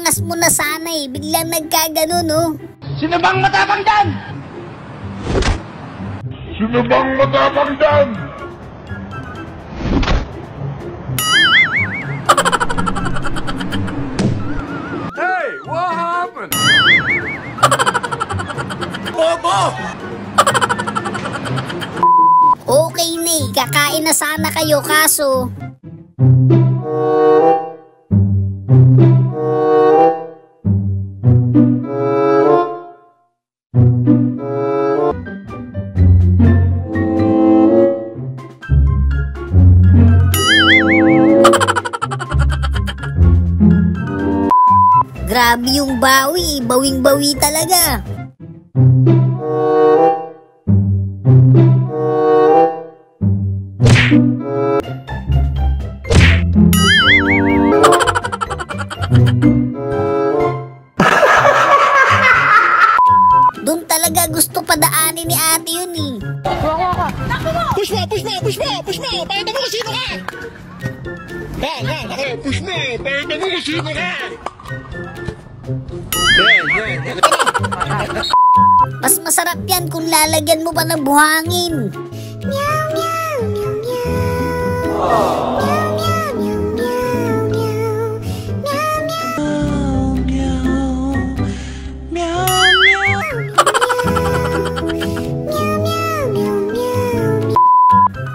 angas mo na sana eh, biglang nagkaganon oh. Sino bang matapang dyan? Sino bang matapang dyan? Hey, what happened? Bobo! Okay na eh, kakain na sana kayo kaso... Grabe yung bawi, bawing-bawi talaga. Doon talaga gusto padaanin ni ate yun eh. Push mo! Pakita mo kung sino ka! Yan! Push mo! Pakita mo kung sino ka! Mas masarap yan kung lalagyan mo pa ng buhangin. Meow, meow, meow, meow.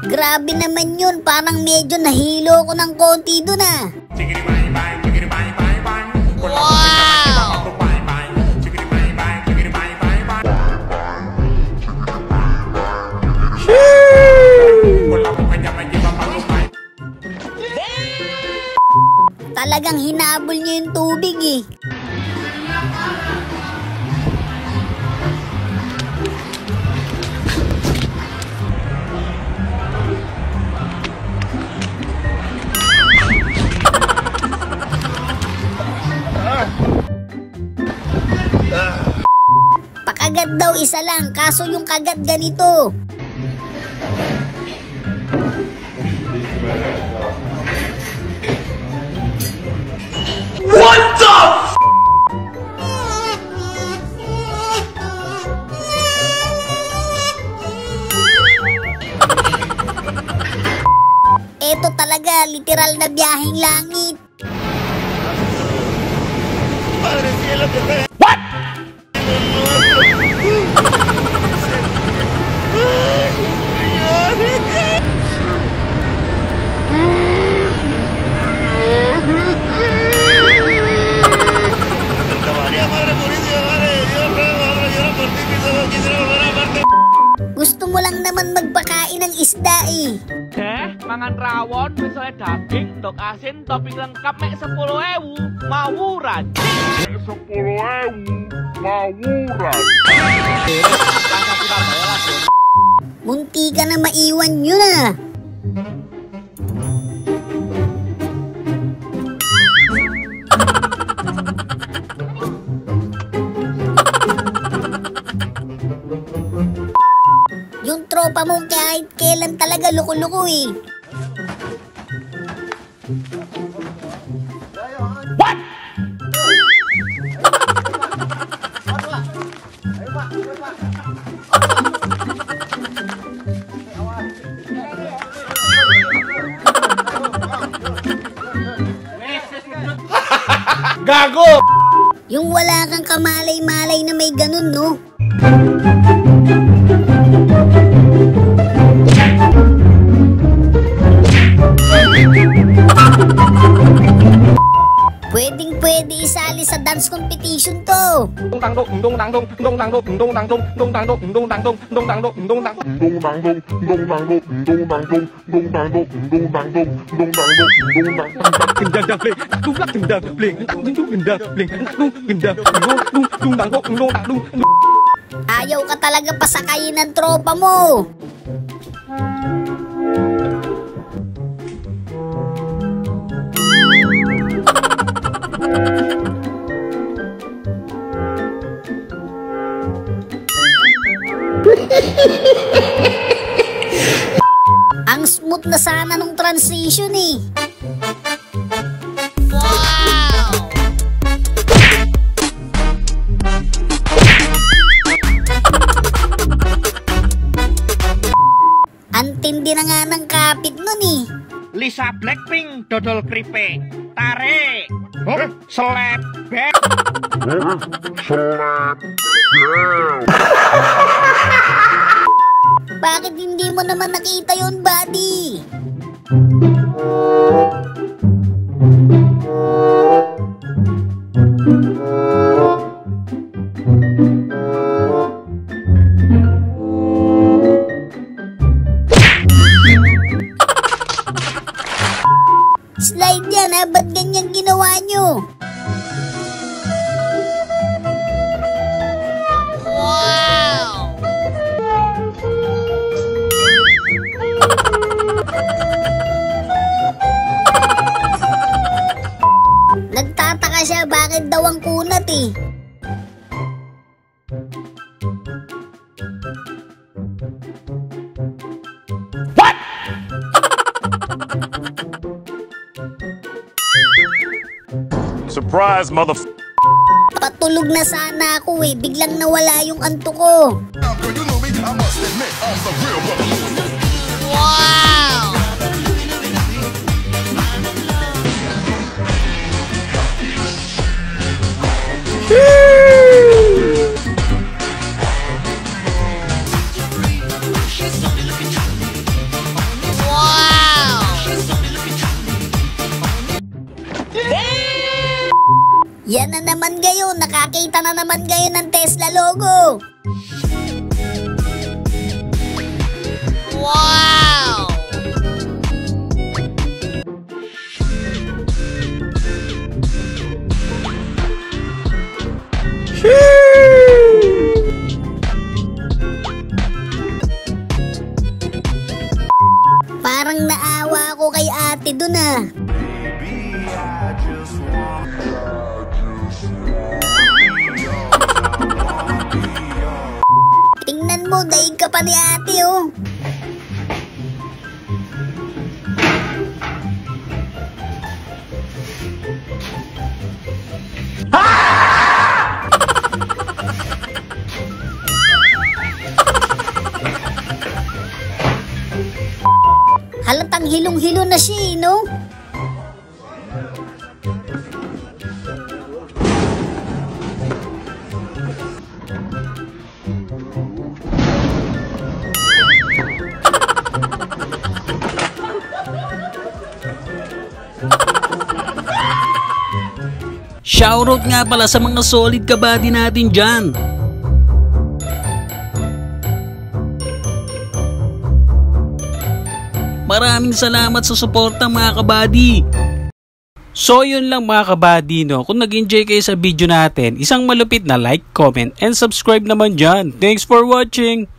Grabe naman yun, parang medyo nahilo ko ng konti dun ah. Wow! Talagang hinabol niya yung tubig eh. Pakagat daw isa lang, kaso yung kagat ganito. What the f***? Eto talaga, literal na biyaheng langit. What? Gusto mo lang naman magpakain ng isda eh. Mangan rawon, misalnya daging, dok asin, topping lengkap mek 10.000, mawuran. 10.000, mawuran. Munti ka na maiwan yun ah. Yung tropa mo kahit kailan talaga loko-loko eh. What? Gago! Yung wala kang kamalay-malay na may ganun no. Pwede isali sa dance competition to. Ayaw ka talaga pasakayin ng tropa mo. Ang smooth na sana nung transition eh. Wow! nga ng kapit nun eh. Lisa Blackpink dodol kripe. Tarik. Slap back. Slap. Bakit hindi mo naman nakita yun, buddy? Slide yan ha, ba't ganyan ginawa nyo? Wow! Nagtataka siya bakit daw ang kunat eh. Surprise, motherfucker. Patulog na sana ako eh, biglang nawala yung antok ko. Wow! Yan na naman kayo, nakakita na naman kayo ng Tesla logo. Wow! Parang naawa ako kay ate dun ah. Tingnan mo, daig ka pa ni ate oh. Halatang hilong-hilo na siya, no? Shoutout nga pala sa mga solid kabady natin dyan. Maraming salamat sa suporta mga kabady. So yun lang mga kabady no. Kung nag-enjoy kayo sa video natin, isang malupit na like, comment, and subscribe naman dyan. Thanks for watching!